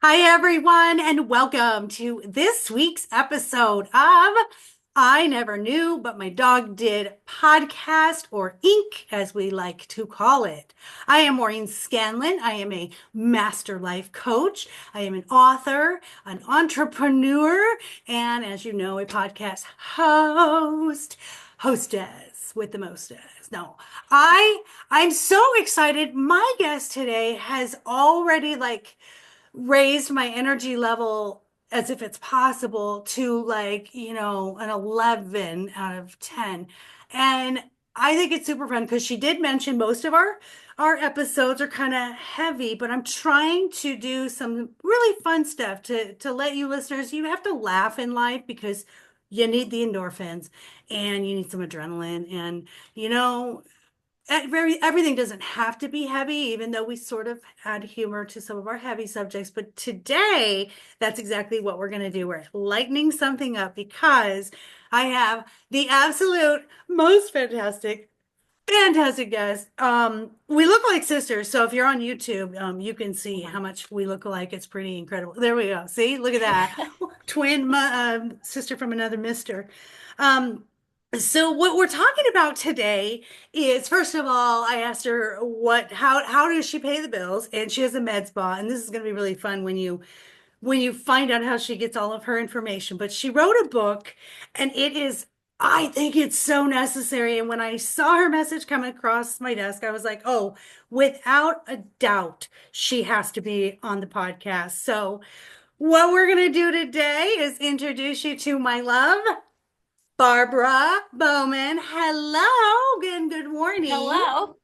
Hi, everyone, and welcome to this week's episode of I Never Knew, but My Dog Did podcast, or Inc., as we like to call it. I am Maureen Scanlon. I am a master life coach. I am an author, an entrepreneur, and as you know, a podcast hostess with the mostest. No, I'm so excited. My guest today has already raised my energy level as if it's possible to an 11 out of 10. And I think it's super fun because she did mention most of our episodes are kind of heavy, but I'm trying to do some really fun stuff to let you listeners, you have to laugh in life because you need the endorphins and you need some adrenaline and you know everything doesn't have to be heavy, even though we sort of add humor to some of our heavy subjects. But today, that's exactly what we're going to do. We're lightening something up because I have the absolute most fantastic guest. We look like sisters. So if you're on YouTube, you can Oh see my how much we look alike. It's pretty incredible. There we go. See, look at that. Twin sister from another mister. Um, so what we're talking about today is, first of all, I asked her how does she pay the bills, and she has a med spa, and this is going to be really fun when you find out how she gets all of her information. But she wrote a book, and I think it's so necessary. And when I saw her message come across my desk, I was like, oh, without a doubt, she has to be on the podcast. So what we're going to do today is introduce you to my love. Barbara Bowman. Hello and good morning. Hello.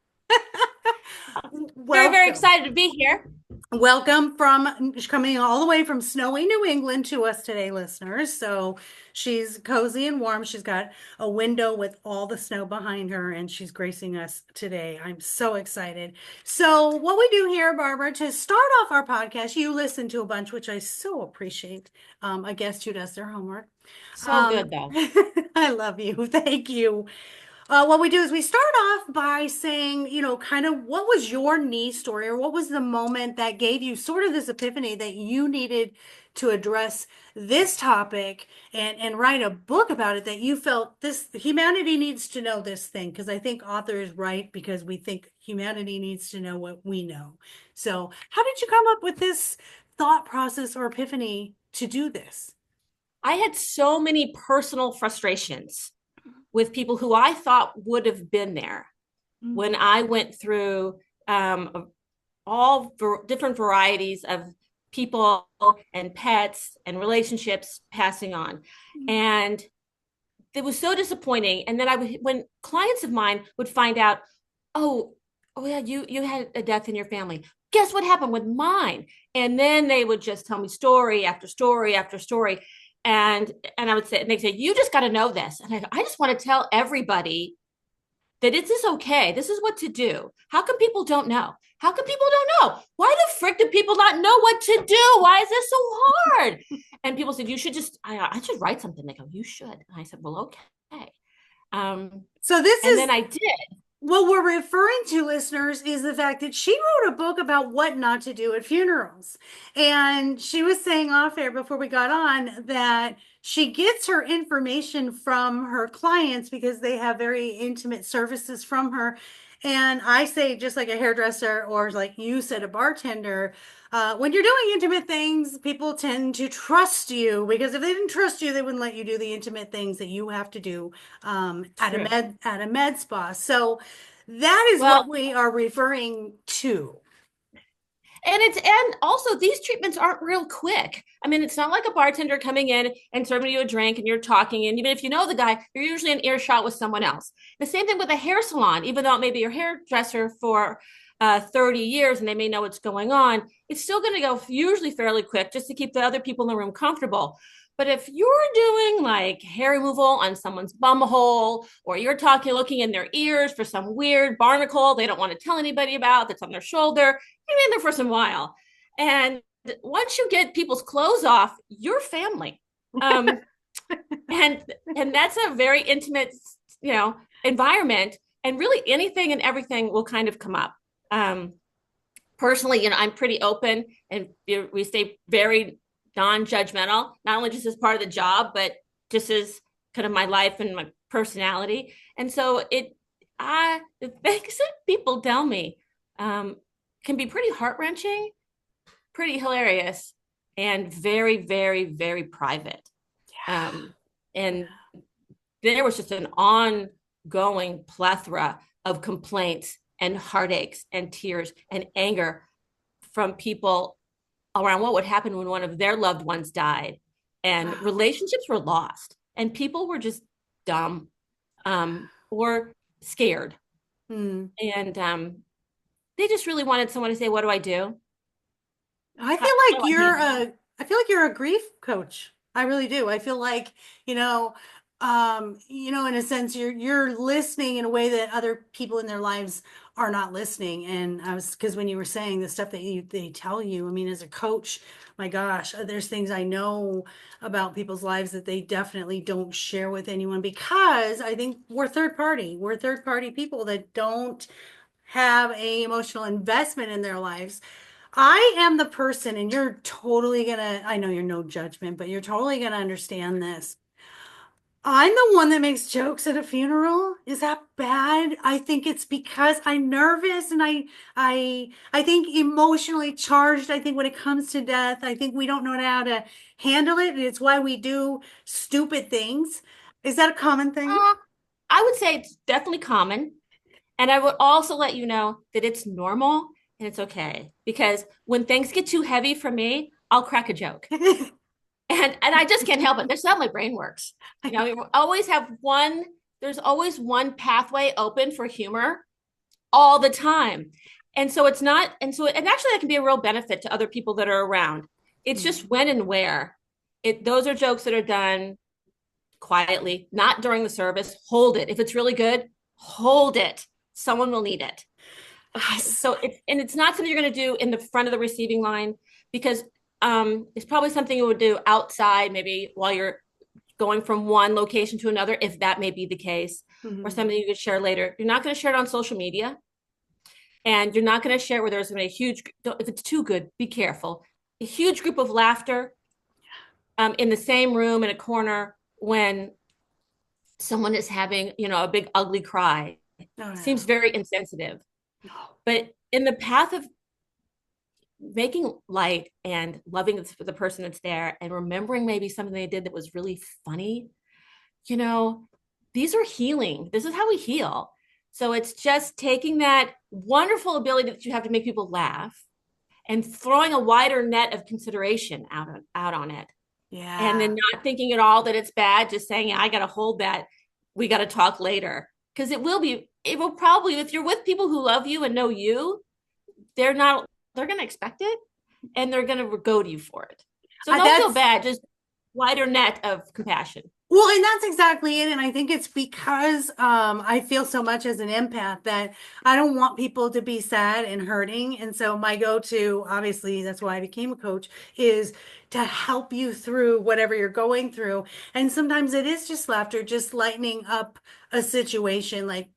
Very, very Welcome. excited to be here. Welcome from coming all the way from snowy New England to us today, listeners. So she's cozy and warm. She's got a window with all the snow behind her, and she's gracing us today. I'm so excited. So, what we do here, Barbara, to start off our podcast, you listen to a bunch, which I so appreciate. A guest who does their homework. So good though. I love you. Thank you. What we do is we start off by saying, kind of what was your knee story or what was the moment that gave you sort of this epiphany that you needed to address this topic and write a book about it that you felt this humanity needs to know this thing because I think authors write because we think humanity needs to know what we know. So, how did you come up with this thought process or epiphany to do this? I had so many personal frustrations with people who I thought would have been there when I went through different varieties of people and pets and relationships passing on. And it was so disappointing. And then when clients of mine would find out, oh, oh yeah, you had a death in your family. Guess what happened with mine? And then they would just tell me story after story after story. And I would say, and they say, you just got to know this. And I just want to tell everybody that it is okay. This is what to do. How come people don't know? How come people don't know? Why the frick do people not know what to do? Why is this so hard? And people said, you should I should write something. They go, you should. And I said, well, okay. So this And is then I did. what we're referring to, listeners, is the fact that she wrote a book about what not to do at funerals. And she was saying off air before we got on that she gets her information from her clients because they have very intimate services from her. And I say, just like a hairdresser, or like you said, a bartender, when you're doing intimate things, people tend to trust you because if they didn't trust you, they wouldn't let you do the intimate things that you have to do True. at a med spa. So that is what Well, we are referring to. and also these treatments aren't real quick. I mean, it's not like a bartender coming in and serving you a drink and you're talking. And even if you know the guy, you're usually in earshot with someone else. The same thing with a hair salon, even though it may be your hairdresser for 30 years and they may know what's going on, it's still going to go usually fairly quick just to keep the other people in the room comfortable. But if you're doing like hair removal on someone's bum hole, or you're looking in their ears for some weird barnacle they don't want to tell anybody about that's on their shoulder, you've been there for some while. And once you get people's clothes off, you're family. Um, and and that's a very intimate, environment. And really anything and everything will kind of come up. personally, I'm pretty open, and we stay very non-judgmental, not only just as part of the job, but just as kind of my life and my personality. And so the things that people tell me can be pretty heart-wrenching, pretty hilarious, and very, very, very private. Um, and there was just an ongoing plethora of complaints and heartaches and tears and anger from people around what would happen when one of their loved ones died. And Wow. relationships were lost, and people were just dumb or scared. Hmm. And they just really wanted someone to say, "What do I do? I How feel do like I you're handle a this?" I feel like you're a grief coach. I really do. I feel like, in a sense you're listening in a way that other people in their lives are not listening. And I was because when you were saying the stuff that they tell you, I mean, as a coach, my gosh, there's things I know about people's lives that they definitely don't share with anyone because I think we're third party. We're third party people that don't have a emotional investment in their lives. I am the person, and you're totally gonna, I know you're no judgment, but you're totally gonna understand this. I'm the one that makes jokes at a funeral. Is that bad? I think it's because I'm nervous and I think emotionally charged. I think when it comes to death, I think we don't know how to handle it, and it's why we do stupid things. Is that a common thing? Uh, I would say it's definitely common. And I would also let you know that it's normal and it's okay. Because when things get too heavy for me, I'll crack a joke. And I just can't help it. That's how my brain works. You always have there's always one pathway open for humor all the time. And so it's not, and actually that can be a real benefit to other people that are around. It's just when and where. Those are jokes that are done quietly, not during the service. Hold it. If it's really good, hold it. Someone will need it. Okay. So it's not something you're going to do in the front of the receiving line, because it's probably something you would do outside, maybe while you're going from one location to another, if that may be the case, or Mhm. something you could share later. You're not going to share it on social media, and you're not going to share where there's going to be a huge, if it's too good, be careful. A huge group of laughter in the same room in a corner when someone is having, a big ugly cry Oh seems no. very insensitive. No. But in the path of making light and loving the person that's there and remembering maybe something they did that was really funny, you know, these are healing. This is how we heal. So it's just taking that wonderful ability that you have to make people laugh and throwing a wider net of consideration out on it. And Yeah. then not thinking at all that it's bad, just saying, yeah, I got to hold that. We got to talk later. Because it will probably, if you're with people who love you and know you, they're going to expect it, and they're going to go to you for it. So don't feel That's bad, just wider net of compassion. Well, and that's exactly it. And I think it's because I feel so much as an empath that I don't want people to be sad and hurting. And so my go-to, obviously, that's why I became a coach, is to help you through whatever you're going through. And sometimes it is just laughter, just lightening up a situation. Like,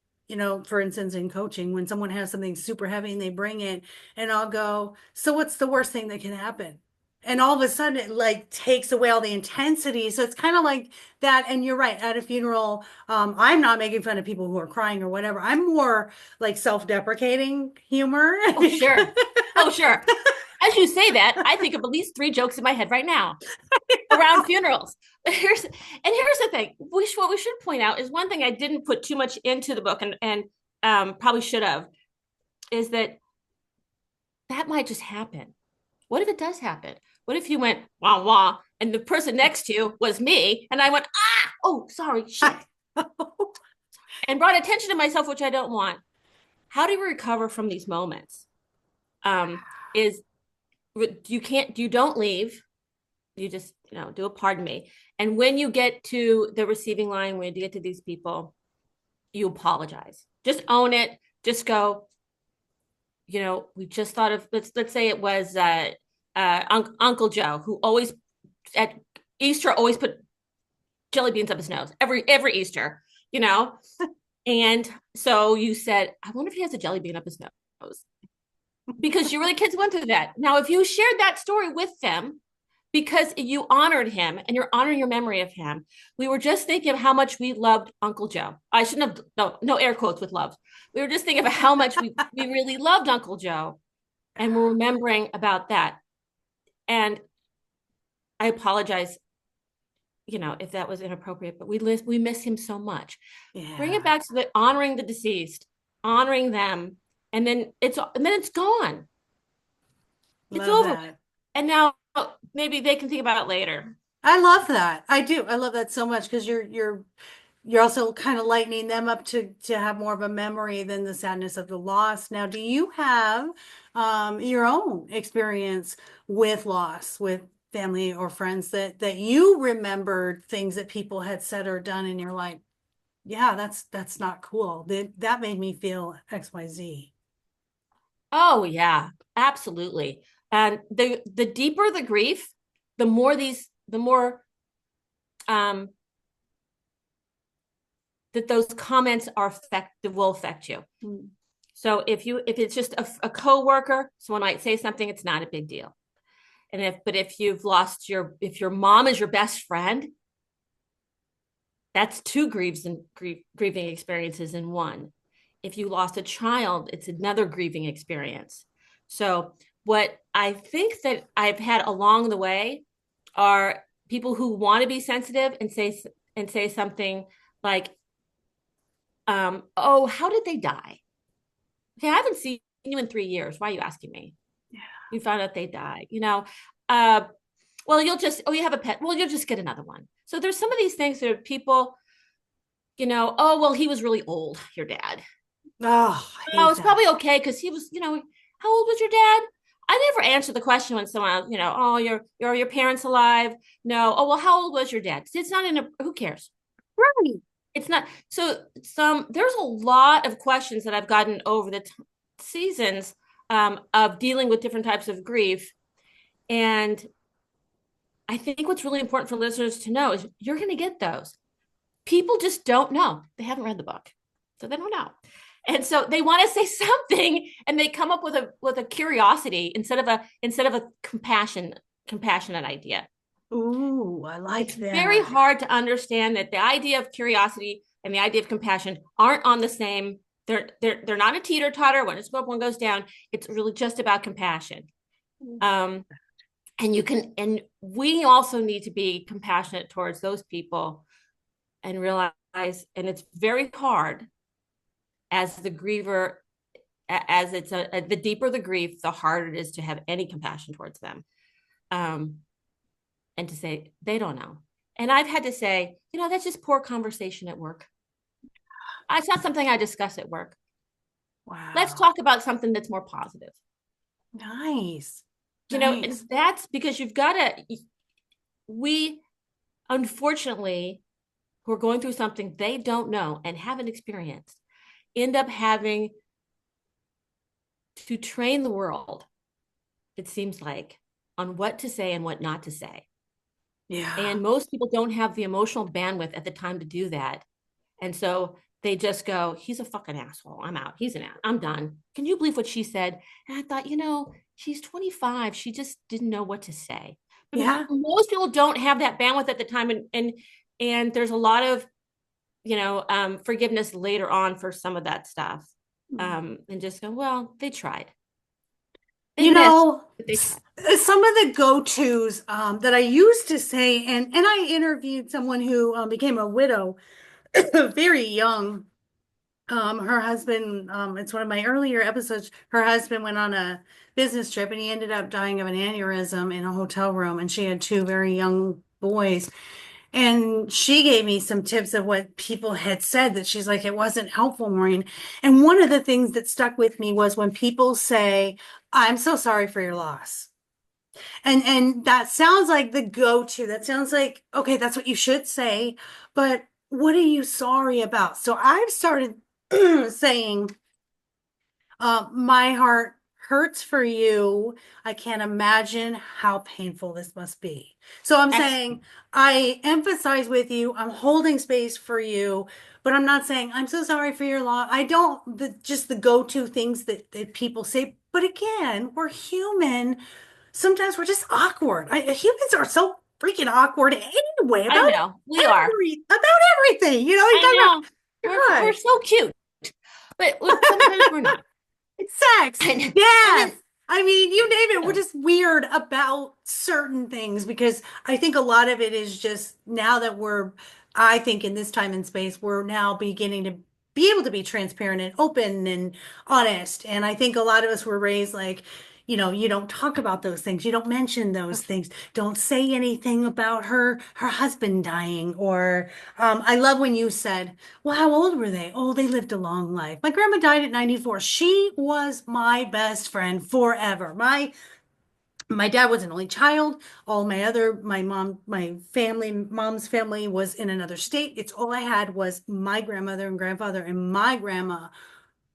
for instance, in coaching, when someone has something super heavy and they bring it, and I'll go, so what's the worst thing that can happen? And all of a sudden it like takes away all the intensity. So it's kind of like that. And you're right, at a funeral, I'm not making fun of people who are crying or whatever. I'm more like self-deprecating humor. Oh, sure. Oh, sure. As you say that, I think of at least three jokes in my head right now around funerals. But here's the thing. What we should point out is one thing I didn't put too much into the book, and probably should have, is that might just happen. What if it does happen? What if you went wah wah and the person next to you was me and I went, ah, oh, sorry, shit, and brought attention to myself, which I don't want. How do you recover from these moments? Is you don't leave. You just, do a pardon me. And when you get to the receiving line, when you get to these people, you apologize. Just own it. Just go, we just thought of, let's say it was Uncle Joe, who always at Easter always put jelly beans up his nose every Easter, you know. And so you said, I wonder if he has a jelly bean up his nose. because you were the kids went through that. Now, if you shared that story with them because you honored him and you're honoring your memory of him, we were just thinking of how much we loved Uncle Joe. I shouldn't have, no air quotes with love. We were just thinking of how much we really loved Uncle Joe, and we're remembering about that. And I apologize, if that was inappropriate, but we miss him so much. Bring it Yeah, back to the honoring the deceased, honoring them, and then it's gone. It's love over. that. And now maybe they can think about it later. I love that. I do. I love that so much because you're also kind of lightening them up to have more of a memory than the sadness of the loss. Now, do you have your own experience with loss, with family or friends that you remembered things that people had said or done, and you're like, yeah, that's not cool. That made me feel XYZ. Oh yeah, absolutely. And the deeper the grief, the more um that those comments will affect you. Mm. So if it's just a coworker, someone might say something, it's not a big deal. And if you've lost if your mom is your best friend, that's two grieving experiences in one. If you lost a child, it's another grieving experience. So what I think that I've had along the way are people who want to be sensitive and say something like, "Oh, how did they die? Okay, I haven't seen you in 3 years. Why are you asking me? Yeah. You found out they died. Uh, well, you have a pet. Well, you'll just get another one." So there's some of these things that people, oh, well, he was really old, your dad. Oh, I Oh, hate it's that. probably okay because he was, how old was your dad? I never answer the question when someone, oh, your parents alive? No. Oh, well, how old was your dad? It's not who cares? Right. It's not. So there's a lot of questions that I've gotten over the seasons of dealing with different types of grief. And I think what's really important for listeners to know is you're going to get those. People just don't know. They haven't read the book, so they don't know. And so they want to say something, and they come up with a curiosity instead of a compassionate idea. Ooh, I like It's very that. hard to understand that the idea of curiosity and the idea of compassion aren't on the same. They're not a teeter totter. One is up, one goes down. It's really just about compassion. Um, and we also need to be compassionate towards those people and realize, and it's very hard as the griever, as the deeper the grief, the harder it is to have any compassion towards them, um, and to say they don't know. And I've had to say, that's just poor conversation at work. It's not something I discuss at work. Let's Wow. talk about something that's more positive. Nice. And Nice. that's because we unfortunately, who are going through something they don't know and haven't experienced, end up having to train the world, it seems like, on what to say and what not to say. Yeah. And most people don't have the emotional bandwidth at the time to do that. And so they just go, he's a fucking asshole. I'm out. I'm done. Can you believe what she said? And I thought, she's 25. She just didn't know what to say. But Yeah. most people don't have that bandwidth at the time. And there's a lot of, forgiveness later on for some of that stuff. And just go, well, they tried. They You missed, know, but they tried. some of the go-tos that I used to say, and I interviewed someone who became a widow very young. Her husband, it's one of my earlier episodes. Her husband went on a business trip and he ended up dying of an aneurysm in a hotel room, and she had two very young boys. And she gave me some tips of what people had said that she's like, it wasn't helpful, Maureen. And one of the things that stuck with me was when people say, I'm so sorry for your loss. And that sounds like the go-to. That sounds like, okay, that's what you should say, but what are you sorry about? So I've started saying, my heart hurts for you. I can't imagine how painful this must be. So I'm saying, Excellent. I empathize with you. I'm holding space for you, but I'm not saying I'm so sorry for your loss. I don't, just the go-to things that people say, But again, we're human. Sometimes we're just awkward. Humans are so freaking awkward anyway I know we are. about everything. You know, you I talk about know your we're gosh, so cute, but sometimes we're not. sex, And death. then I mean, you name it. We're yeah, just weird about certain things because I think a lot of it is just now that I think in this time and space, we're now beginning to be able to be transparent and open and honest. And I think a lot of us were raised like, you don't talk about those things. You don't mention those things. Don't say anything about her husband dying. Or I love when you said, well, how old were they? Oh, they lived a long life. My grandma died at 94. She was my best friend forever. My dad was an only child. Mom's family was in another state. It's all I had was my grandmother and grandfather, and my grandma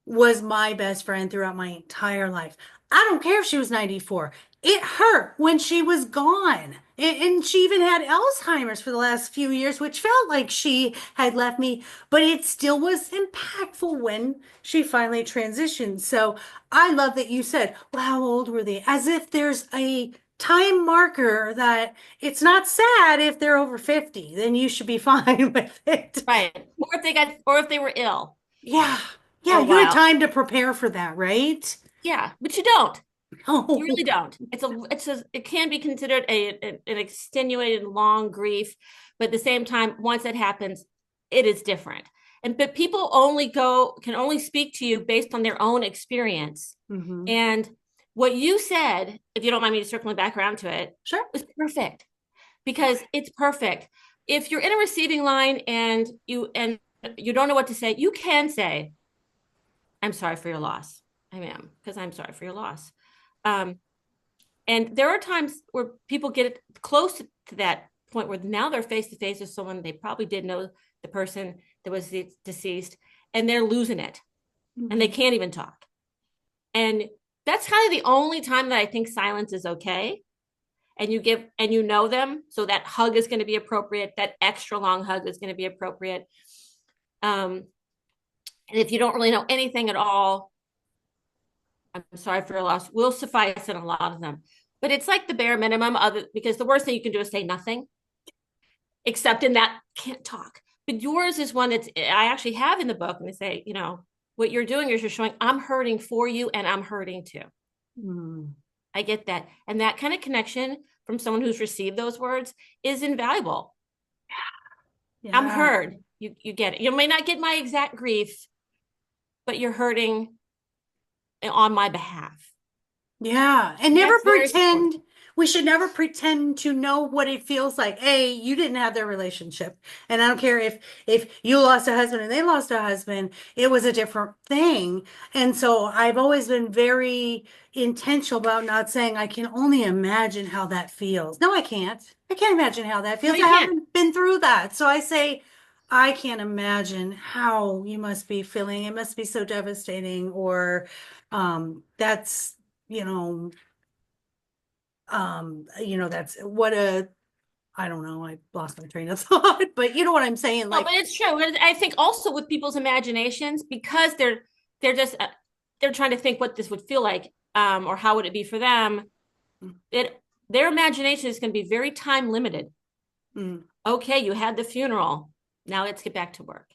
was my best friend throughout my entire life. I don't care if she was 94. It hurt when she was gone. And she even had Alzheimer's for the last few years, which felt like she had left me, but it still was impactful when she finally transitioned. So I love that you said, well, how old were they? As if there's a time marker that it's not sad if they're over 50, then you should be fine with it. right. Or if they were ill Yeah. for Yeah, a you had while. time to prepare for that, right? Yeah, but you don't. You Oh, really don't. It can be considered an extenuated long grief, but at the same time, once it happens, it is different. And but people can only speak to you based on their own experience. hmm. And what you said, if you don't mind me circling back around to it, Sure. was perfect because Okay. it's perfect. If you're in a receiving line and you don't know what to say, you can say, "I'm sorry for your loss." I am because I'm sorry for your loss. Um, and there are times where people get close to that point where now they're face to face with someone they probably did know the person that was deceased, and they're losing it, and they Mhm. can't even talk. And that's kind of the only time that I think silence is okay. And you know them, so that hug is going to be appropriate. That extra long hug is going to be appropriate. Um, and if you don't really know anything at all, I'm sorry for your loss, will suffice in a lot of them. But it's like the bare minimum, other because the worst thing you can do is say nothing, except in that can't talk. But yours is one that's I actually have in the book, and they say, what you're doing is you're showing I'm hurting for you and I'm hurting too. Mm. I get that. And that kind of connection from someone who's received those words is invaluable. I'm Yeah. heard. You get it. You may not get my exact grief, but you're hurting on my behalf. Yeah. And never That's very supportive. pretend, we should never pretend to know what it feels like. Hey, you didn't have their relationship. And I don't care if you lost a husband and they lost a husband, it was a different thing. And so I've always been very intentional about not saying I can only imagine how that feels. No, I can't. I can't imagine how that No, feels. I you can't. haven't been through that. So I say I can't imagine how you must be feeling. It must be so devastating or that's you know, that's what I don't know, I lost my train of thought, but you know what I'm saying? No, Like, but it's true. And I think also with people's imaginations, because they're just they're trying to think what this would feel like, or how would it be for them. It Their imagination is going to be very time limited. mm, Okay, you had the funeral. Now let's get back to work.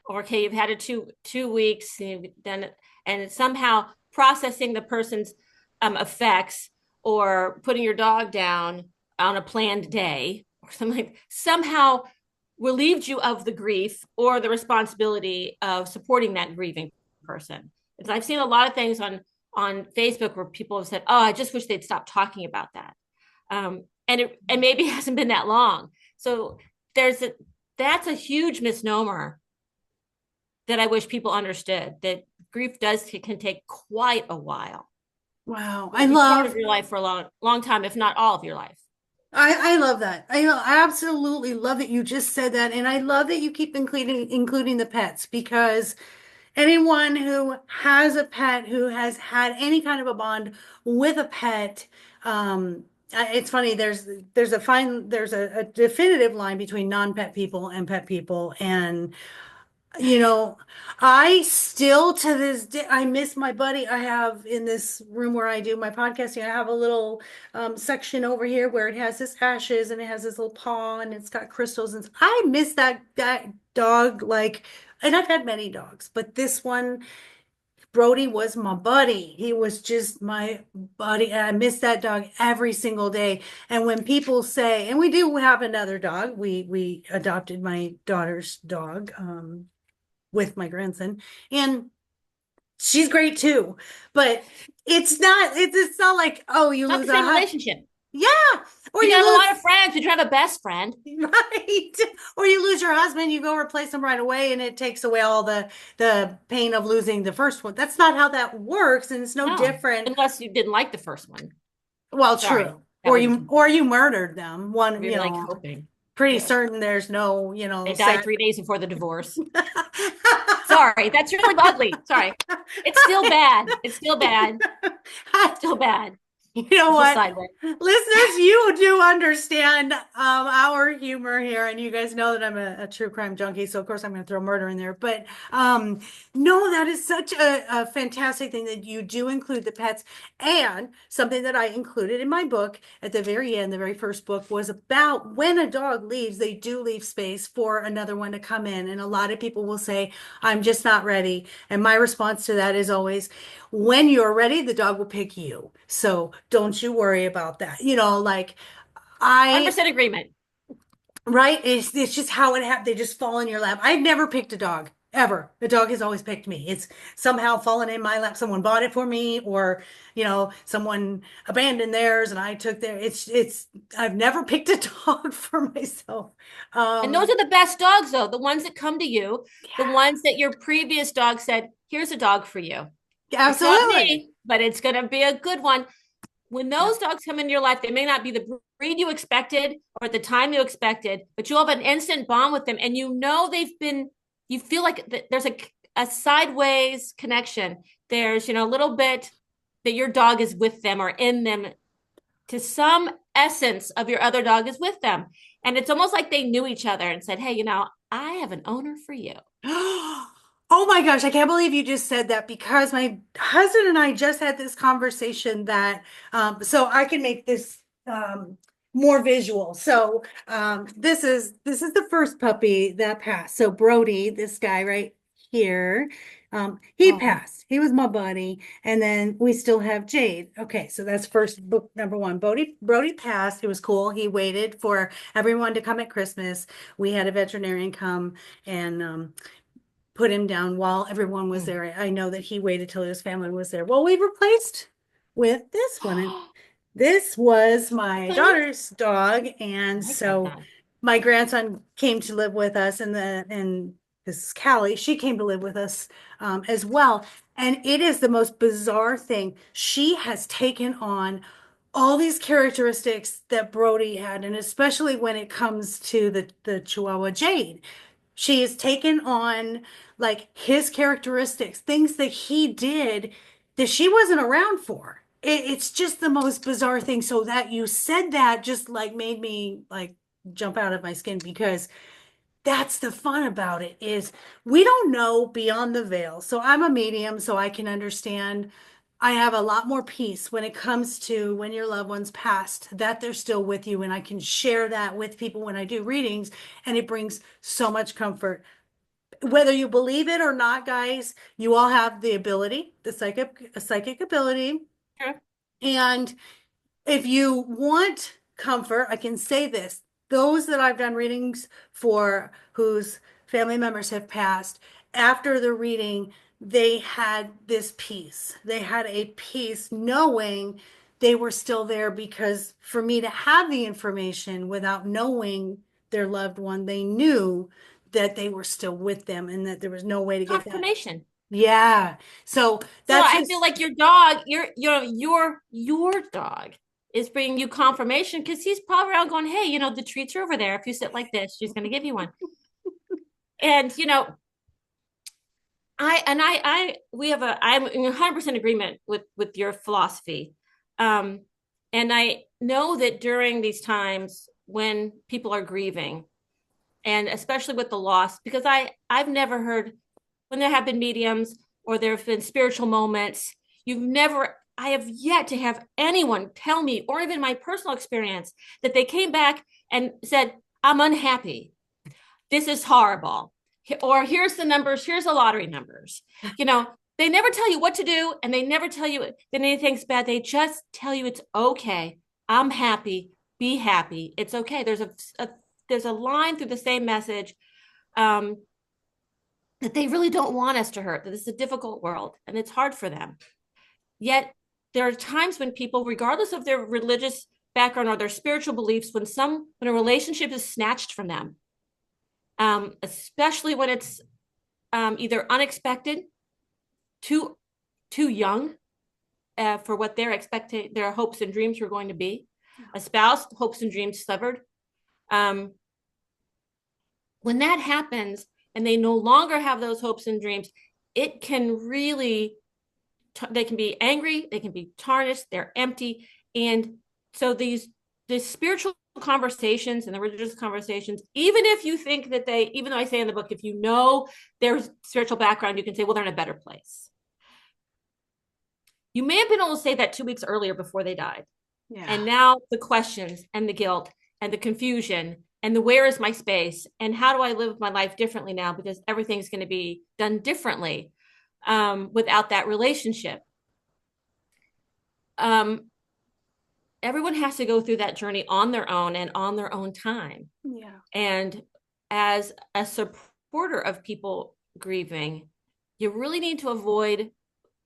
Or okay, you've had it 2 weeks, then and somehow processing the person's effects or putting your dog down on a planned day or something like somehow relieved you of the grief or the responsibility of supporting that grieving person. Because I've seen a lot of things on Facebook where people have said, "Oh, I just wish they'd stop talking about that," and maybe it hasn't been that long. So there's a that's a huge misnomer that I wish people understood that grief can take quite a while. wow, It will be part of your life for a long time, if not all of your life. I love that. I absolutely love that you just said that. And I love that you keep including the pets because anyone who has a pet who has had any kind of a bond with a pet, it's funny, there's a definitive line between non-pet people and pet people. And You know, I still to this day, I miss my buddy. I have in this room where I do my podcasting, I have a little section over here where it has this ashes and it has this little paw and it's got crystals. And I miss that dog like, and I've had many dogs, but this one, Brody was my buddy. He was just my buddy. And I miss that dog every single day. And when people say, and we do have another dog, we adopted my daughter's dog. With my grandson, and she's great too. But it's not like, oh, you It's not the lose same relationship. yeah, or You can you have a lose lot of friends, but you don't have a best friend. right, or you lose your husband, you go replace him right away, and it takes away all the pain of losing the first one. That's not how that works, and it's no No, different. unless you didn't like the first one. Well, Sorry, true. that Or would you murdered them. One, be like hoping. pretty Yeah. certain there's no, They died sad. 3 days before the divorce. Sorry, that's really ugly. Sorry. It's still bad. It's still bad. Still bad. You know Still what? sideways. Listeners, you do understand our humor here, and you guys know that I'm a true crime junkie, so of course I'm going to throw murder in there. But no, that is such a fantastic thing that you do include the pets. And something that I included in my book at the very end, the very first book, was about when a dog leaves, they do leave space for another one to come in. And a lot of people will say, I'm just not ready. And my response to that is always, when you're ready, the dog will pick you. So don't you worry about that. Like I, 100% agreement. right? It's just how it happened. They just fall in your lap. I've never picked a dog ever. The dog has always picked me. It's somehow fallen in my lap. Someone bought it for me, or someone abandoned theirs and I took their. I've never picked a dog for myself. And those Um, are the best dogs, though, the ones that come to you, the ones that your previous dog said, here's a dog for you. It's not absolutely. me, but it's going to be a good one. When those dogs come into your life, they may not be the breed you expected or at the time you expected, but you'll have an instant bond with them. And you feel like there's a sideways connection. There's, a little bit that your dog is with them or in them to some essence of your other dog is with them. And it's almost like they knew each other and said, hey, I have an owner for you. Oh my gosh, I can't believe you just said that because my husband and I just had this conversation that so I can make this more visual. So this is the first puppy that passed. So Brody, this guy right here, he Oh, passed. He was my buddy. And then we still have Jade. Okay, so that's first book number one. Brody passed. It was cool. He waited for everyone to come at Christmas. We had a veterinarian come and put him down while everyone was mm. there. I know that he waited till his family was there. Well, we replaced with this one. And this was my Okay. daughter's dog. I And like that so dog. my grandson came to live with us and this is Callie. She came to live with us as well. And it is the most bizarre thing. She has taken on all these characteristics that Brody had, and especially when it comes to the Chihuahua Jade. She has taken on like his characteristics, things that he did that she wasn't around for. It's just the most bizarre thing. So that you said that just like made me like jump out of my skin because that's the fun about it is we don't know beyond the veil. So I'm a medium, so I can understand. I have a lot more peace when it comes to when your loved one's passed, that they're still with you. And I can share that with people when I do readings, and it brings so much comfort. Whether you believe it or not, guys, you all have the ability, the psychic ability. Sure. And if you want comfort, I can say this. Those that I've done readings for whose family members have passed, after the reading, they had this peace. They had a peace knowing they were still there because for me to have the information without knowing their loved one, they knew that they were still with them and that there was no way to get that. Confirmation. Yeah. So So that's I feel just like your dog, your dog is bringing you confirmation because he's probably around going, hey, the treats are over there. If you sit like this, she's going to give you one. And I'm in 100% agreement with your philosophy. And I know that during these times when people are grieving, And especially with the loss, because I've never heard when there have been mediums or there have been spiritual moments, I have yet to have anyone tell me, or even my personal experience, that they came back and said, I'm unhappy. This is horrible. Or here's the numbers, here's the lottery numbers. You know, they never tell you what to do, and they never tell you that anything's bad. They just tell you it's okay. I'm happy. Be happy. It's okay. There's a line through the same message, um, that they really don't want us to hurt, that this is a difficult world and it's hard for them. Yet there are times when people, regardless of their religious background or their spiritual beliefs, when a relationship is snatched from them, especially when it's either unexpected, too too young for what their hopes and dreams were going to be, a spouse hopes and dreams severed. Um, when that happens and they no longer have those hopes and dreams, it can really, they can be angry, they can be tarnished, they're empty. And so these spiritual conversations and the religious conversations, even if you think that even though I say in the book, if you know their spiritual background, you can say, well, they're in a better place. You may have been able to say that 2 weeks earlier before they died. Yeah. And now the questions and the guilt and the confusion and the where is my space and how do I live my life differently now, because everything's going to be done differently without that relationship. Everyone has to go through that journey on their own and on their own time. Yeah. And as a supporter of people grieving, you really need to avoid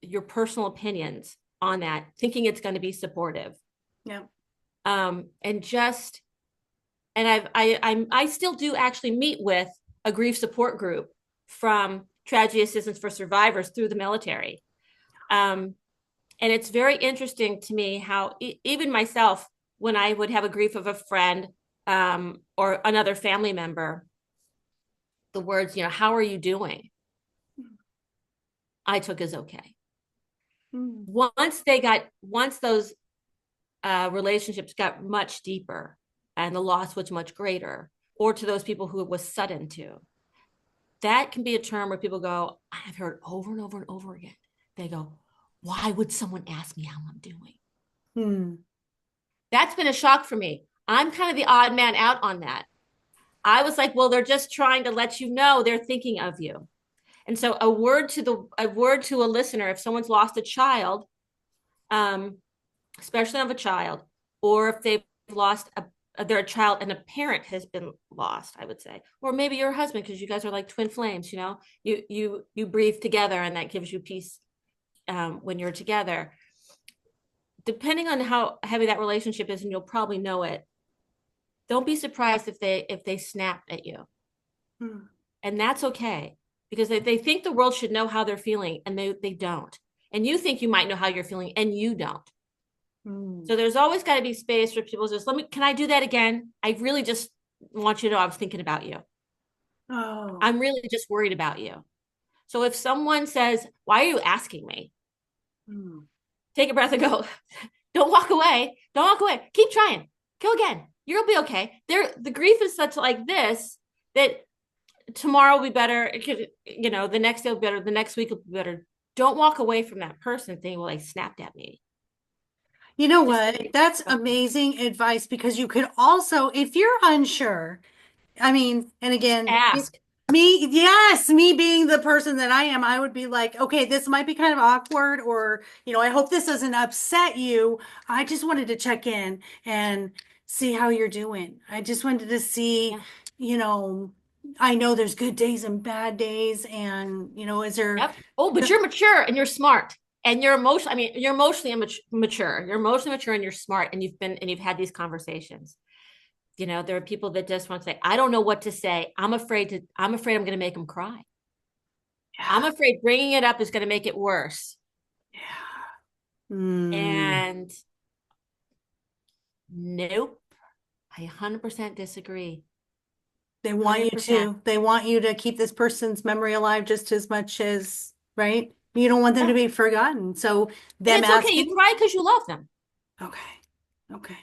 your personal opinions on that, thinking it's going to be supportive. Yeah. I still do actually meet with a grief support group from Tragedy Assistance for Survivors through the military. And it's very interesting to me how even myself, when I would have a grief of a friend or another family member, the words, how are you doing? I took as okay. Mm. Once those relationships got much deeper and the loss was much greater, or to those people who it was sudden to, that can be a term where people go, I've heard over and over and over again. They go, why would someone ask me how I'm doing? Mm. That's been a shock for me. I'm kind of the odd man out on that. I was like, well, they're just trying to let you know they're thinking of you. And so a word to a listener, if someone's lost a child, especially of a child, or if they've lost their child and a parent has been lost, I would say, or maybe your husband, because you guys are like twin flames, you breathe together and that gives you peace when you're together. Depending on how heavy that relationship is, and you'll probably know it, don't be surprised if they snap at you. Mm. And that's okay, because they think the world should know how they're feeling and they don't. And you think you might know how you're feeling and you don't. Mm. So there's always got to be space for people to just, can I do that again? I really just want you to know I was thinking about you. Oh. I'm really just worried about you. So if someone says, why are you asking me? Mm. Take a breath and go, don't walk away. Don't walk away. Keep trying. Go again. You'll be okay. The grief is such like this that tomorrow will be better. It could, the next day will be better. The next week will be better. Don't walk away from that person thinking, well, they snapped at me. You know what? That's amazing advice, because you could also, if you're unsure, I mean, and again, Ask. yes, me being the person that I am, I would be like, okay, this might be kind of awkward, or, I hope this doesn't upset you. I just wanted to check in and see how you're doing. I just wanted to see, Yeah. you know, I know there's good days and bad days, and, is there, Yep. Oh, but you're mature and you're smart and you're emotional. I mean, you're emotionally mature. You're emotionally mature and you're smart, and you've had these conversations. There are people that just want to say, I don't know what to say. I'm afraid I'm going to make them cry. I'm yeah, afraid bringing it up is going to make it worse. yeah. Mm. And nope, I 100% disagree. They want you 100%. to. They want you to keep this person's memory alive just as much as, right? You don't want them to Yeah. be forgotten. So And them it's okay. You asking, cry because you love them. okay, okay,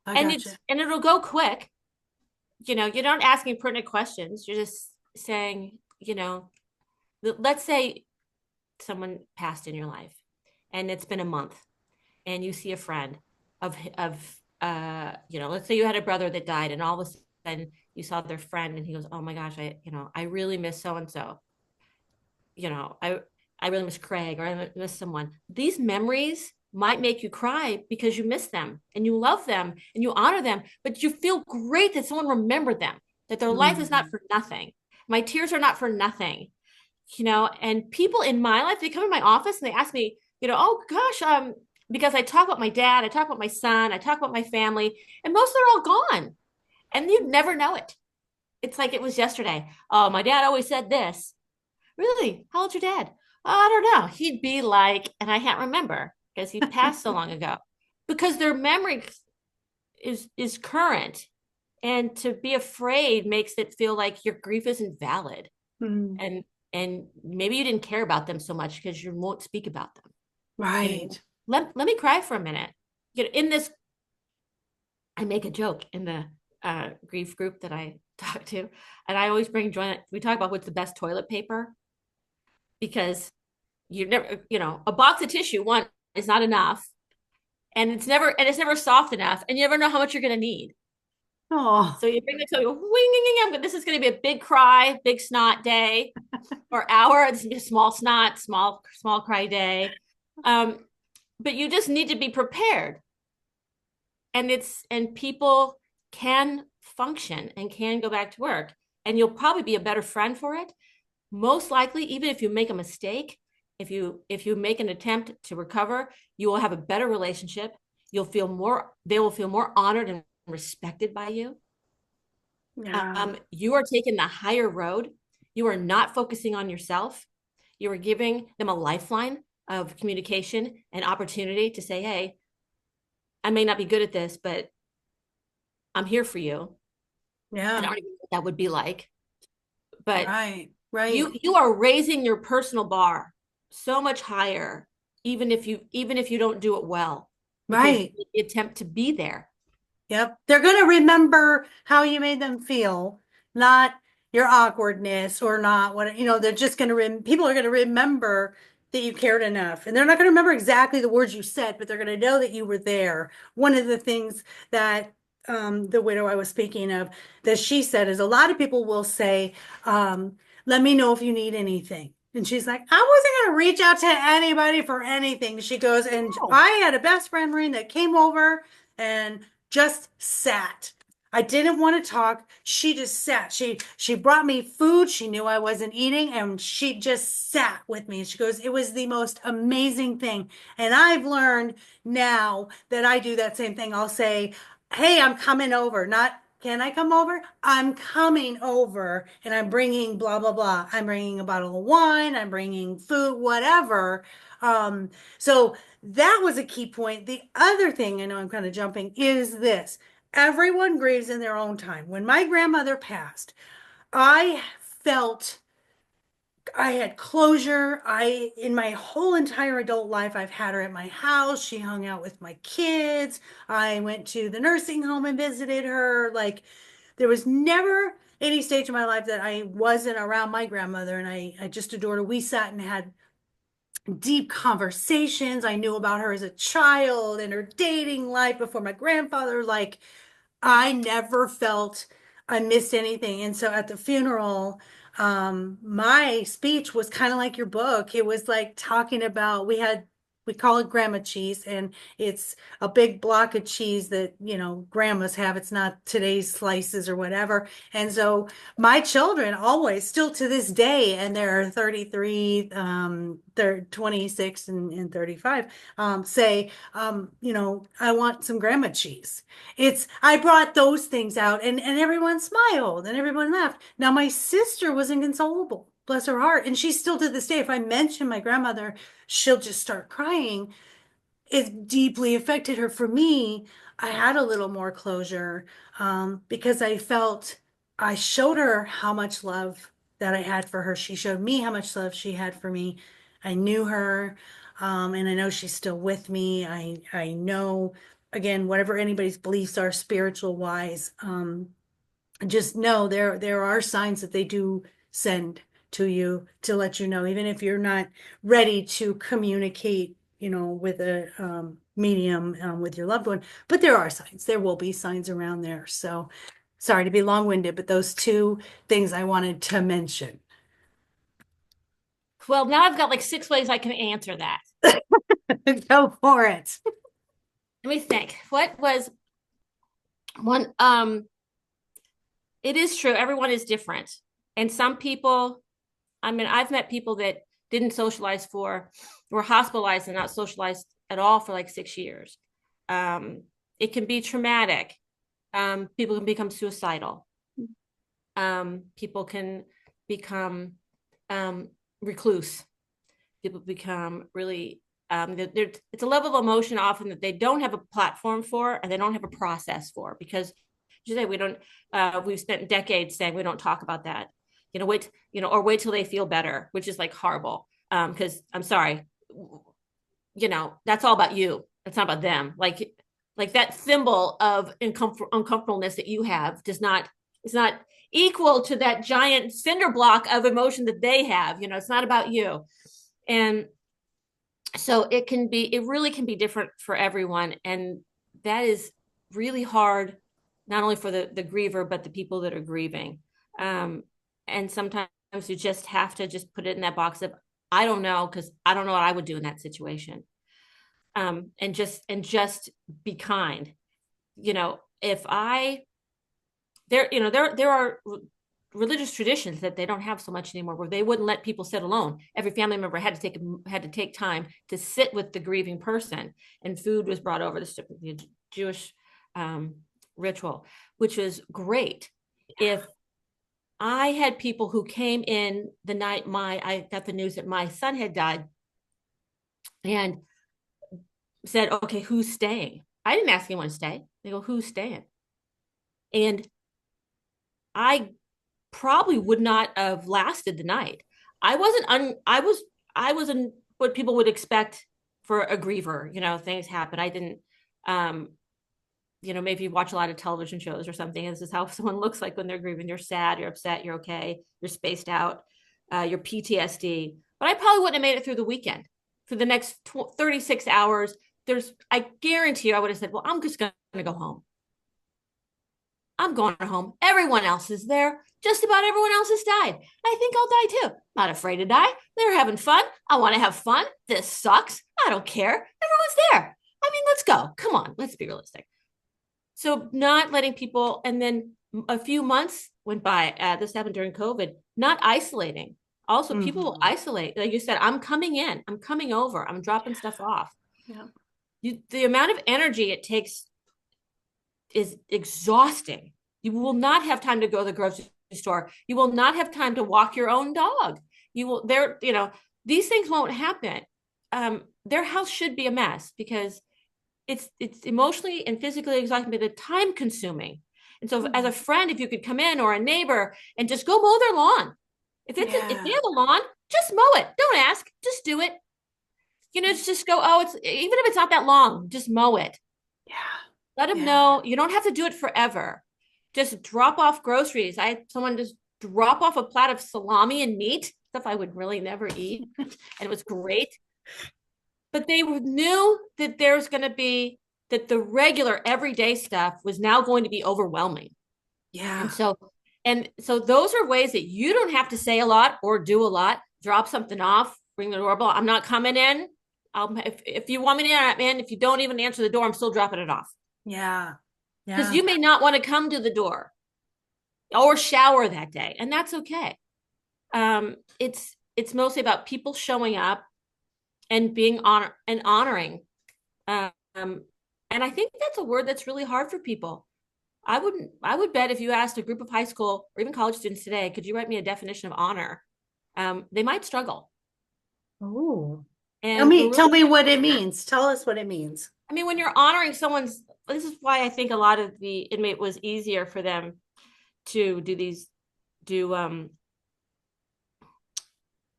I And gotcha. it'll go quick. you don't asking pertinent questions. You're just saying, let's say someone passed in your life and it's been a month and you see a friend let's say you had a brother that died and all of a sudden you saw their friend and he goes, oh my gosh, I really miss so and so. you know, I I really miss Craig or I miss someone. These memories might make you cry because you miss them and you love them and you honor them, but you feel great that someone remembered them, that their life is not Mhm. for nothing. My tears are not for nothing, and people in my life, they come in my office and they ask me, oh gosh, because I talk about my dad, I talk about my son, I talk about my family, and most of them are all gone. And you never know it. It's like it was yesterday. Oh, my dad always said this. Really? How old's your dad? Oh, I don't know. He'd be like, and I can't remember because he passed so long ago. Because their memory is current. And to be afraid makes it feel like your grief isn't valid. Mhm. And and maybe you didn't care about them so much because you won't speak about them. Right. Let me cry for a minute. In this, I make a joke in the grief group that I talk to, and I always bring joy. We talk about what's the best toilet paper because you never, a box of tissue one is not enough, and it's never soft enough, and you never know how much you're going to need. Oh, So you bring the toilet, this is going to be a big cry, big snot day, or hour. This is gonna be a small snot, small cry day. Um, but you just need to be prepared, and people can function and can go back to work, and you'll probably be a better friend for it. Most likely, even if you make a mistake, if you make an attempt to recover, you will have a better relationship. They will feel more honored and respected by you. yeah. You are taking the higher road. You are not focusing on yourself. You are giving them a lifeline of communication and opportunity to say, hey, I may not be good at this, but I'm here for you. I Yeah. don't even know what that would be like, but Right. Right. you are raising your personal bar so much higher, even if you don't do it well, because Right. you attempt to be there. Yep. They're going to remember how you made them feel, not your awkwardness or not what, they're just going to, people are going to remember that you cared enough. And they're not going to remember exactly the words you said, but they're going to know that you were there. One of the things that the widow I was speaking of, that she said is a lot of people will say, let me know if you need anything. And she's like, I wasn't going to reach out to anybody for anything. She goes, and Oh, I had a best friend, Maureen, that came over and just sat. I didn't want to talk. She just sat. She brought me food. She knew I wasn't eating and she just sat with me. She goes, "It was the most amazing thing." And I've learned now that I do that same thing. I'll say, "Hey, I'm coming over." Not, "Can I come over?" "I'm coming over and I'm bringing blah blah blah. I'm bringing a bottle of wine, I'm bringing food, whatever." So that was a key point. The other thing, I know I'm kind of jumping, is this. Everyone grieves in their own time. When my grandmother passed, I felt I had closure. In my whole entire adult life, I've had her at my house. She hung out with my kids. I went to the nursing home and visited her. Like, there was never any stage in my life that I wasn't around my grandmother, and I just adored her. We sat and had deep conversations. I knew about her as a child and her dating life before my grandfather. Like, I never felt I missed anything. And so at the funeral, my speech was kind of like your book. It was like talking about, we call it grandma cheese, and it's a big block of cheese that, grandmas have. It's not today's slices or whatever. And so my children always, still to this day, and they're 33, they're 26 and 35, say, I want some grandma cheese. I brought those things out, and everyone smiled and everyone laughed. Now, my sister was inconsolable, bless her heart. And she still to this day, if I mention my grandmother, she'll just start crying. It deeply affected her. For me, I had a little more closure, because I felt I showed her how much love that I had for her. She showed me how much love she had for me. I knew her, and I know she's still with me. I know, again, whatever anybody's beliefs are spiritual wise. just know there are signs that they do send to you to let you know, even if you're not ready to communicate, with a medium, with your loved one. But there are signs. There will be signs around there. So sorry to be long-winded, but those two things I wanted to mention. Well, now I've got like six ways I can answer that. Go for it. Let me think. What was one? It is true. Everyone is different. And some people, I mean, I've met people that didn't socialize were hospitalized and not socialized at all for like 6 years. It can be traumatic. People can become suicidal. People can become recluse. People become really, it's a level of emotion often that they don't have a platform for and they don't have a process for because you say we don't, we've spent decades saying we don't talk about that. Wait, or wait till they feel better, which is like horrible. Because I'm sorry, that's all about you. It's not about them. Like that symbol of uncomfortableness that you have is not equal to that giant cinder block of emotion that they have. It's not about you. And so it really can be different for everyone. And that is really hard, not only for the griever, but the people that are grieving. And sometimes you just have to just put it in that box of, I don't know, because I don't know what I would do in that situation. And just be kind. If I there are religious traditions that they don't have so much anymore, where they wouldn't let people sit alone. Every family member had to take time to sit with the grieving person, and food was brought over, the Jewish ritual, which was great. If I had people who came in the night I got the news that my son had died and said, okay, who's staying? I didn't ask anyone to stay. They go, who's staying? And I probably would not have lasted the night. I wasn't what people would expect for a griever. Things happen. I didn't maybe you watch a lot of television shows or something. And this is how someone looks like when they're grieving. You're sad, you're upset, you're okay, you're spaced out, you're PTSD. But I probably wouldn't have made it through the weekend. For the next 36 hours, I guarantee you I would have said, well, I'm just going to go home. I'm going home. Everyone else is there. Just about everyone else has died. I think I'll die too. Not afraid to die. They're having fun. I want to have fun. This sucks. I don't care. Everyone's there. I mean, let's go. Come on. Let's be realistic. So not letting people, and then a few months went by. This happened during COVID, not isolating. Also, people will isolate. Like you said, I'm coming in. I'm coming over. I'm dropping stuff off. Yeah. The amount of energy it takes is exhausting. You will not have time to go to the grocery store. You will not have time to walk your own dog. These things won't happen. Their house should be a mess because it's emotionally and physically exhausting, but it's time consuming. And so as a friend, if you could come in, or a neighbor, and just go mow their lawn. If they have a lawn, just mow it. Don't ask, just do it. Just go, it's even if it's not that long, just mow it. Yeah. Let them know you don't have to do it forever. Just drop off groceries. I had someone just drop off a plate of salami and meat, stuff I would really never eat. And it was great. But they knew that that the regular everyday stuff was now going to be overwhelming. Yeah. And so those are ways that you don't have to say a lot or do a lot. Drop something off, ring the doorbell. I'm not coming in. If you want me to, I'm in. If you don't even answer the door, I'm still dropping it off. Yeah. Because you may not want to come to the door or shower that day, and that's okay. It's mostly about people showing up and being honoring. And I think that's a word that's really hard for people. I would bet if you asked a group of high school or even college students today, could you write me a definition of honor? They might struggle. Oh, And tell me what it means. Tell us what it means. I mean, when you're honoring this is why I think a lot of the inmate was easier for them to do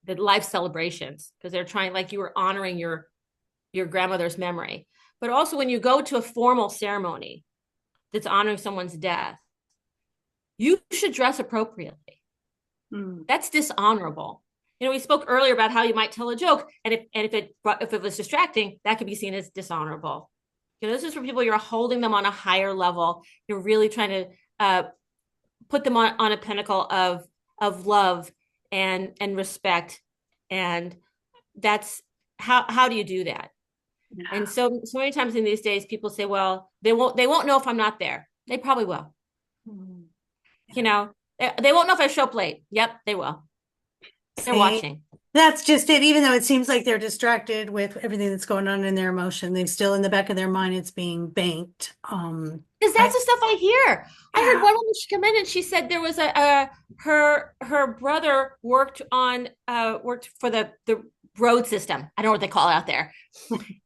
the life celebrations, because they're trying, like, you were honoring your grandmother's memory. But also when you go to a formal ceremony that's honoring someone's death, you should dress appropriately. Mm. That's dishonorable. We spoke earlier about how you might tell a joke, and if it was distracting, that could be seen as dishonorable. This is for people you're holding them on a higher level. You're really trying to put them on a pinnacle of love and respect, and that's how do you do that? Yeah. And so many times in these days, people say, "Well, they won't know if I'm not there." They probably will. Mm. You know, they won't know if I show up late. Yep, they will. They're See, watching. that's just it. Even though it seems like they're distracted with everything that's going on in their emotion, they still in the back of their mind it's being banked. Because that's the stuff I hear. I heard Yeah. one woman, she come in and she said there was her brother worked for the road system. I don't know what they call it out there.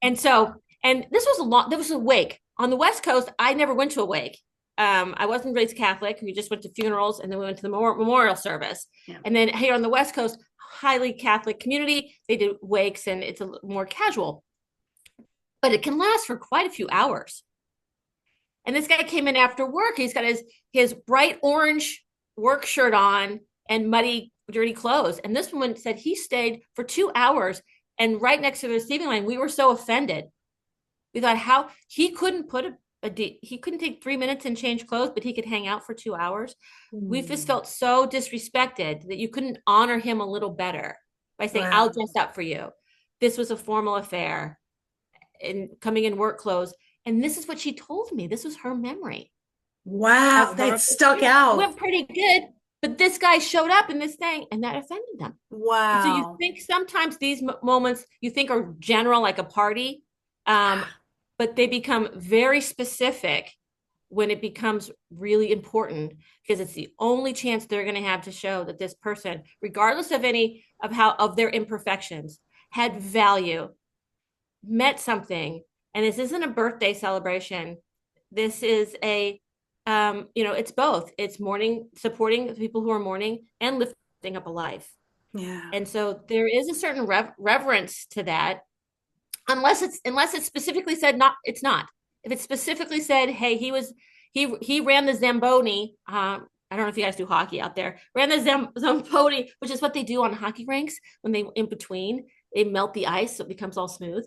And this was there was a wake on the West Coast. I never went to a wake. I wasn't raised Catholic. We just went to funerals, and then we went to the memorial service. Yeah. And then here on the West Coast, highly Catholic community, they do wakes, and it's a little more casual, but it can last for quite a few hours. And this guy came in after work. He's got his bright orange work shirt on and muddy, dirty clothes. And this woman said he stayed for 2 hours, and right next to the receiving line, we were so offended. We thought how he couldn't he couldn't take 3 minutes and change clothes, but he could hang out for 2 hours. We just felt so disrespected that you couldn't honor him a little better by saying, Wow. "I'll dress up for you." This was a formal affair and coming in work clothes. And this is what she told me. This was her memory. Wow, that stuck out. Went pretty good, but this guy showed up in this thing, and that offended them. And so you Wow. think sometimes these moments you think are general, like a party, but they become very specific when it becomes really important, because it's the only chance they're going to have to show that this person, regardless of any of their imperfections, had value, meant something. And this isn't a birthday celebration. This is it's both. It's mourning, supporting the people who are mourning, and lifting up a life. Yeah. And so there is a certain reverence to that, unless it's specifically said not. It's not. If it's specifically said, hey, he ran the Zamboni. I don't know if you guys do hockey out there. Ran the Zamboni, which is what they do on hockey rinks when they in between they melt the ice so it becomes all smooth.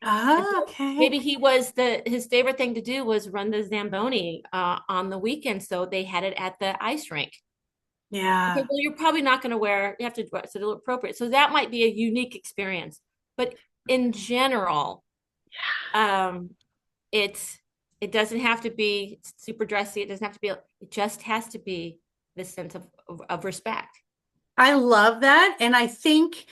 Oh, okay. Maybe his favorite thing to do was run the Zamboni on the weekend, so they had it at the ice rink. Okay, Yeah. well, you're probably not going to you have to dress it appropriate. So that might be a unique experience. But in general, um, it doesn't have to be super dressy. It doesn't have to be, it just has to be this sense of respect. I love that. And I think,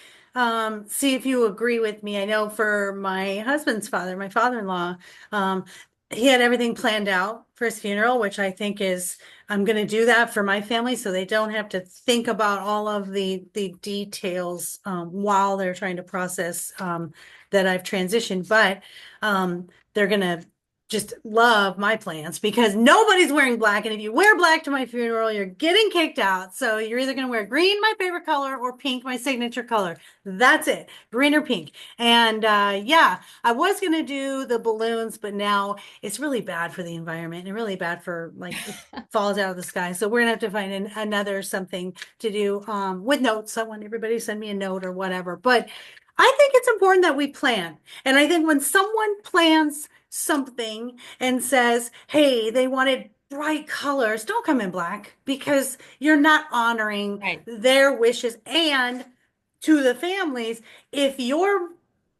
see if you agree with me. I know for my husband's father, my father-in-law, um, he had everything planned out for his funeral, which I think is, I'm going to do that for my family so they don't have to think about all of the details while they're trying to process that I've transitioned. But they're going to just love my plans because nobody's wearing black. And if you wear black to my funeral, you're getting kicked out. So you're either going to wear green, my favorite color, or pink, my signature color. That's it, green or pink. And yeah, I was going to do the balloons, but now it's really bad for the environment and really bad for like it falls out of the sky. So we're going to have to find another something to do with notes. I want everybody to send me a note or whatever. But I think it's important that we plan. And I think when someone plans something and says, hey, they wanted bright colors, don't come in black because you're not honoring Right. their wishes. And to the families, if your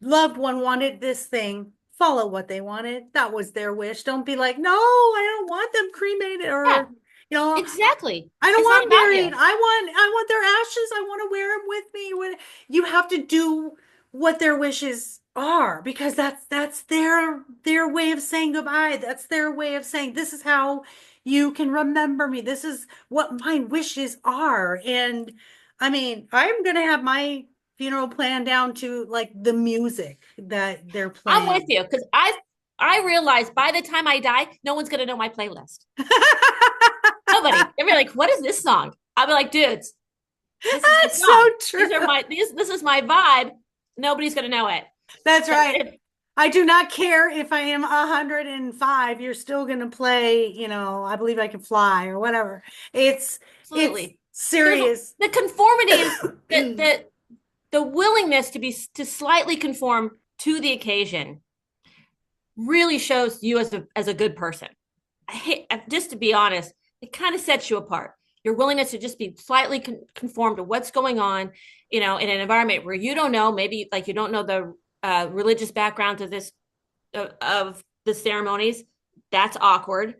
loved one wanted this thing, follow what they wanted. That was their wish. Don't be like, no, I don't want them cremated Yeah, or, you know, exactly. I don't It's not want about buried. you. I want their ashes. I want to wear them with me. When you have to do what their wishes are because that's their way of saying goodbye. That's their way of saying this is how you can remember me. This is what my wishes are. And I mean, I'm gonna have my funeral plan down to like the music that they're I'm with playing. you because I realize by the time I die, no one's gonna know my playlist. Nobody. They'll be like, "What is this song?" I'll be like, "Dudes, this is the That's so song. true. This is my vibe. Nobody's gonna know it." That's But right. if I do not care if I am 105. You're still going to play, I believe I can fly or whatever. It's Absolutely. There's serious. the conformity is that the willingness to slightly conform to the occasion really shows you as a good person. Just to be honest, it kind of sets you apart. Your willingness to just be slightly conform to what's going on, in an environment where you don't know, maybe like you don't know the religious background of of the ceremonies. That's awkward.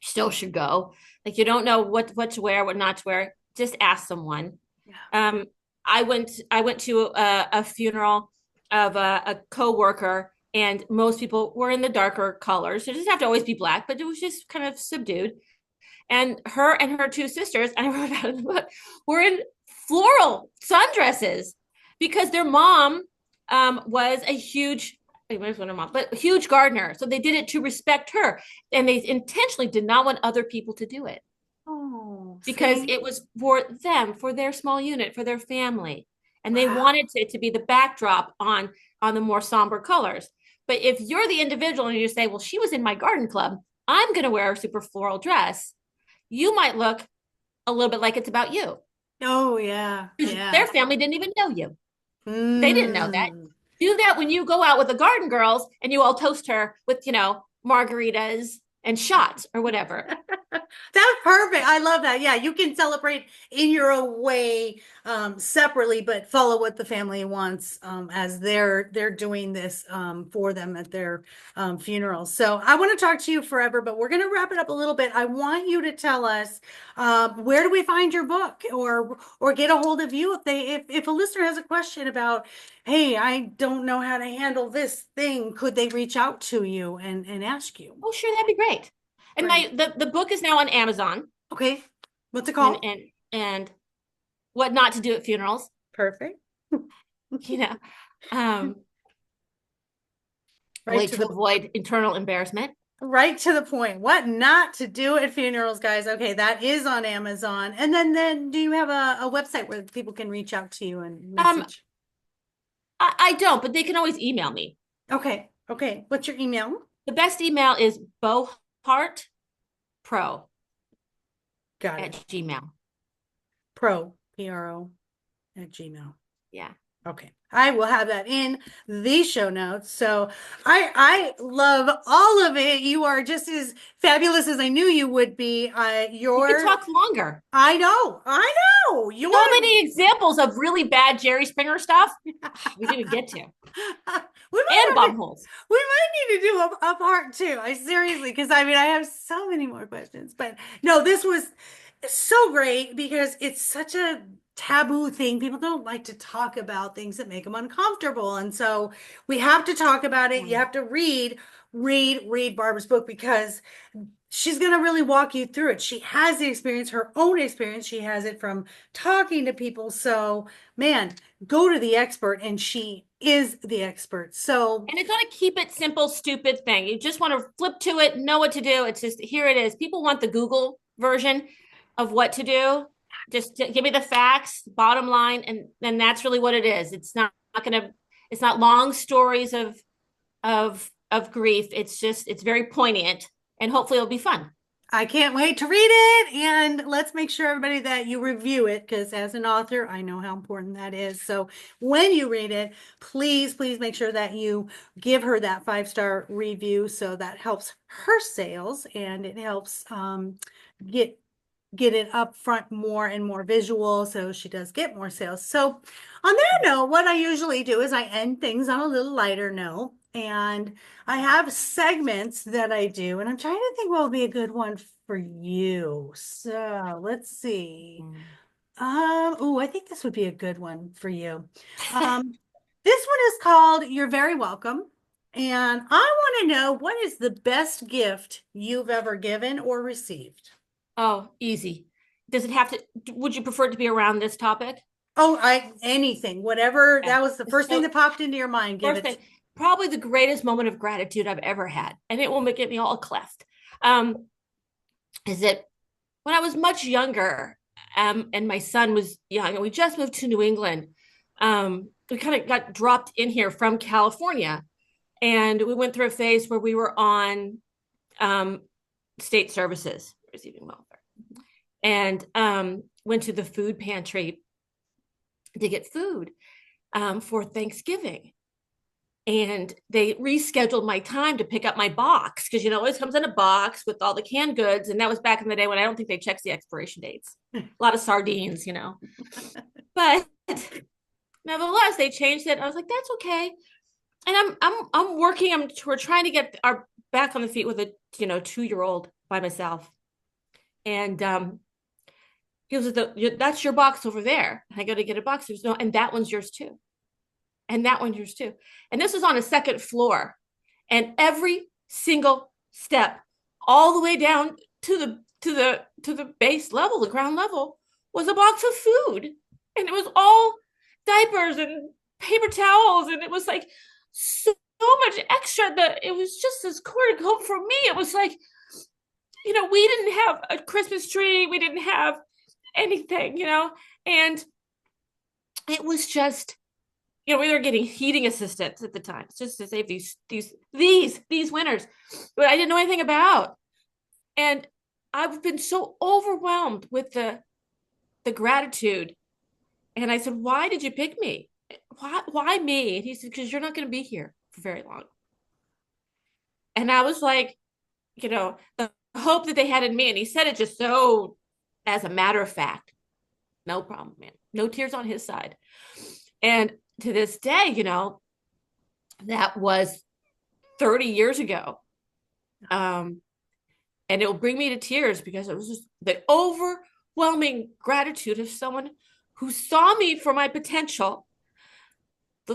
Still should go. Like you don't know what to wear, what not to wear. Just ask someone. Yeah. Um, I went to a funeral of a coworker, and most people were in the darker colors. It doesn't have to always be black, but it was just kind of subdued. And her two sisters, and I wrote about it in the book, were in floral sundresses because their mom was a huge, but a huge gardener. So they did it to respect her, and they intentionally did not want other people to do it Oh, because see? it was for them, for their small unit, for their family, and they Wow. wanted it to be the backdrop on the more somber colors. But if you're the individual and you say, "Well, she was in my garden club, I'm going to wear a super floral dress," you might look a little bit like it's about you. Oh, yeah. Their Yeah. family didn't even know you. They didn't know that. Mm. Do that when you go out with the garden girls and you all toast her with, margaritas and shots or whatever. That's perfect. I love that. Yeah, you can celebrate in your own way, separately, but follow what the family wants, as they're doing this, for them at their, funerals. So I want to talk to you forever, but we're going to wrap it up a little bit. I want you to tell us, where do we find your book, or get a hold of you if a listener has a question about, hey, I don't know how to handle this thing, could they reach out to you and ask you? Oh, sure, that'd be great. And Great. the book is now on Amazon, Okay. What's it and called? what not to do at funerals, Perfect. you know. Um, a Right way to to the avoid internal embarrassment. right to the point. What not to do at funerals, guys. Okay, that is on Amazon. And then do you have a website where people can reach out to you and Um, message? I don't, but they can always email me. Okay. Okay. What's your email? The best email is bowheartpro Got at it. Gmail. Pro at Gmail. Yeah. Okay. I will have that in the show notes. So I love all of it. You are just as fabulous as I knew you would be. We could You're talk longer. I know. I know. You're So many examples of really bad Jerry Springer stuff we didn't get to. we might And have to, bumholes. we might need to do a part two. I seriously, because I mean, I have so many more questions. But no, this was so great because it's such a taboo thing. People don't like to talk about things that make them uncomfortable. And so we have to talk about it. You have to read Barbara's book because she's going to really walk you through it. She has the experience, her own experience. She has it from talking to people. So, man, go to the expert, and she is the expert. So, And it's not a keep it simple, stupid thing. You just want to flip to it, know what to do. It's just here it is. People want the Google version of what to do. Just give me the facts, bottom line, and then that's really what it is. Not gonna it's not long stories of grief. It's very poignant, and hopefully it'll be fun. I can't wait to read it. And let's make sure, everybody, that you review it because as an author, I know how important that is. So when you read it, please make sure that you give her that 5-star review. So that helps her sales, and it helps, get get it up front more and more visual so she does get more sales. So on that note, what I usually do is I end things on a little lighter note, and I have segments that I do, and I'm trying to think what would be a good one for you. So let's see. Oh, I think this would be a good one for you. This one is called You're Very Welcome. And I want to know, what is the best gift you've ever given or received? Oh, easy. Does it have to? Would you prefer it to be around this topic? Oh, anything, whatever. Okay. That was the first thing So that popped into your mind. Give first it. thing, probably the greatest moment of gratitude I've ever had, and it will make me all cleft. Is that when I was much younger, and my son was young, and we just moved to New England. We kind of got dropped in here from California, And we went through a phase where we were on um, state services, receiving welfare, and went to the food pantry to get food for Thanksgiving. And they rescheduled my time to pick up my box because, it always comes in a box with all the canned goods. And that was back in the day when I don't think they checked the expiration dates. A lot of sardines. But nevertheless, they changed it. I was like, that's okay. And I'm working. We're trying to get our back on the feet with a 2-year-old by myself. And he was like, that's your box over there. And I go to get a box. There's no, and that one's yours too. And that one's yours too. And this is on a second floor. And every single step, all the way down to the base level, the ground level, was a box of food. And it was all diapers and paper towels. And it was like so much extra that it was just as critical for me. It was like, we didn't have a Christmas tree. We didn't have anything, and it was just, we were getting heating assistance at the time just to save these winners, but I didn't know anything about. And I've been so overwhelmed with the gratitude. And I said, why did you pick me? Why me? And he said, because you're not going to be here for very long. And I was like, the hope that they had in me. And he said it just so as a matter of fact. No problem, man. No tears on his side. And to this day, that was 30 years ago. And it will bring me to tears because it was just the overwhelming gratitude of someone who saw me for my potential,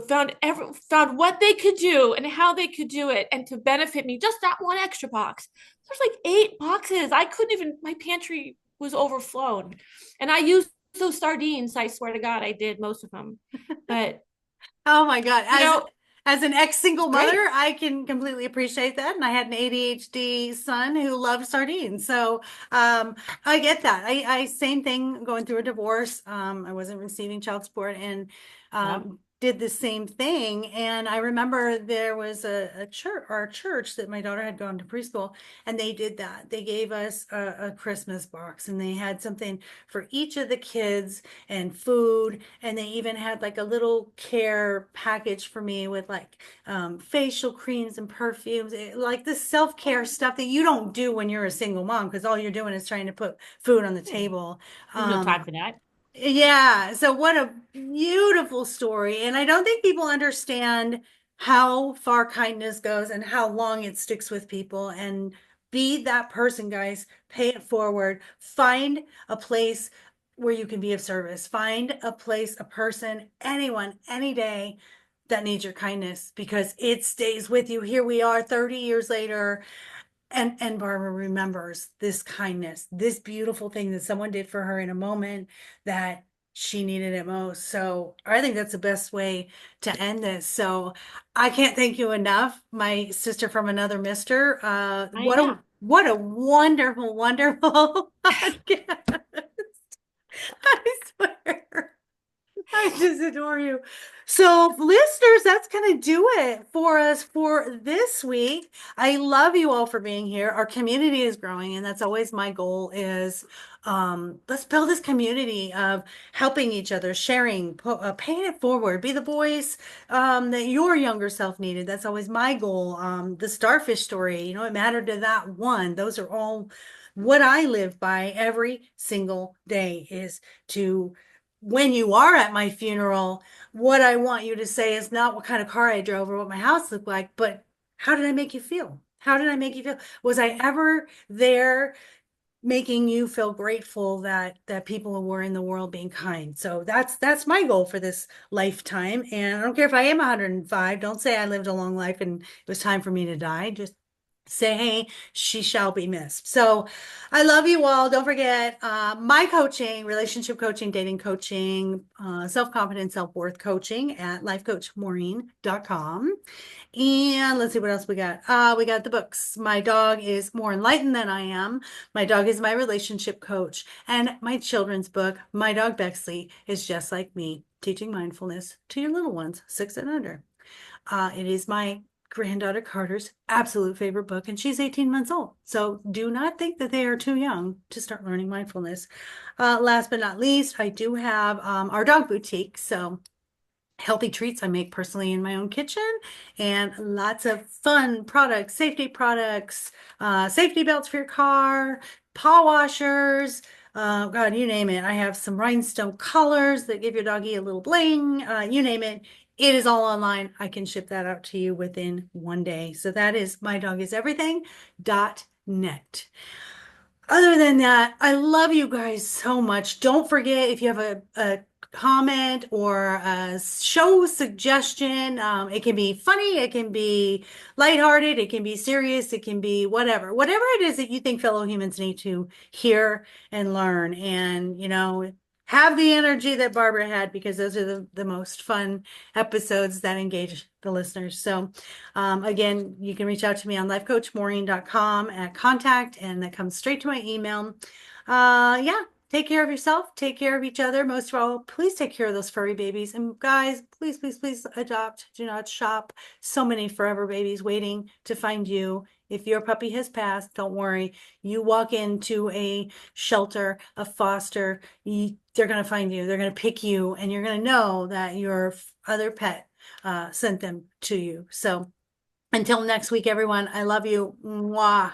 found what they could do and how they could do it, and to benefit me. Just that one extra box. There's like 8 boxes. I couldn't even. My pantry was overflowed, and I used those sardines. I swear to God, I did most of them. But oh my God. As an ex-single great. mother, I can completely appreciate that. And I had an ADHD son who loved sardines. So I get that. I same thing going through a divorce. I wasn't receiving child support and Yep. did the same thing. And I remember there was a church, our church that my daughter had gone to preschool, and they did that. They gave us a Christmas box, and they had something for each of the kids and food. And they even had like a little care package for me with like facial creams and perfumes, like this self-care stuff that you don't do when you're a single mom, because all you're doing is trying to put food on the table. There's no time for that. Yeah, so what a beautiful story. And I don't think people understand how far kindness goes and how long it sticks with people. And be that person, guys. Pay it forward. Find a place where you can be of service. Find a place, a person, anyone, any day that needs your kindness, because it stays with you. Here we are 30 years later, and Barbara remembers this kindness, this beautiful thing that someone did for her in a moment that she needed it most. So I think that's the best way to end this. So I can't thank you enough, my sister from another mister. I know. What a wonderful, wonderful podcast. I swear. I just adore you. So, listeners, that's going to do it for us for this week. I love you all for being here. Our community is growing, and that's always my goal is let's build this community of helping each other, sharing, paying it forward, be the voice that your younger self needed. That's always my goal. The starfish story, it mattered to that one. Those are all what I live by every single day is to when you are at my funeral, what I want you to say is not what kind of car I drove or what my house looked like, but how did I make you feel? How did I make you feel? Was I ever there making you feel grateful that people were in the world being kind? So that's my goal for this lifetime. And I don't care if I am 105. Don't say I lived a long life and it was time for me to die. Just say, hey, she shall be missed. So I love you all. Don't forget my coaching, relationship coaching, dating coaching, self-confidence, self-worth coaching at lifecoachmaureen.com. And let's see what else we got. We got the books. My dog is more enlightened than I am. My dog is my relationship coach. And my children's book, My Dog Bexley, is just like me, teaching mindfulness to your little ones, 6 and under. It is my granddaughter Carter's absolute favorite book, and she's 18 months old. So do not think that they are too young to start learning mindfulness. Last but not least, I do have our dog boutique. So healthy treats I make personally in my own kitchen, and lots of fun products, safety belts for your car, paw washers. God, you name it. I have some rhinestone collars that give your doggy a little bling. You name it. It is all online. I can ship that out to you within 1 day. So that is mydogiseverything.net. Other than that, I love you guys so much. Don't forget, if you have a comment or a show suggestion, it can be funny, it can be lighthearted, it can be serious, it can be whatever. Whatever it is that you think fellow humans need to hear and learn. And, have the energy that Barbara had, because those are the most fun episodes that engage the listeners. So, again, you can reach out to me on lifecoachmaureen.com at contact, and that comes straight to my email. Yeah, take care of yourself, take care of each other. Most of all, please take care of those furry babies. And guys, please, please, please adopt. Do not shop. So many forever babies waiting to find you. If your puppy has passed, don't worry. You walk into a shelter, a foster, they're going to find you. They're going to pick you, and you're going to know that your other pet sent them to you. So until next week, everyone, I love you. Mwah.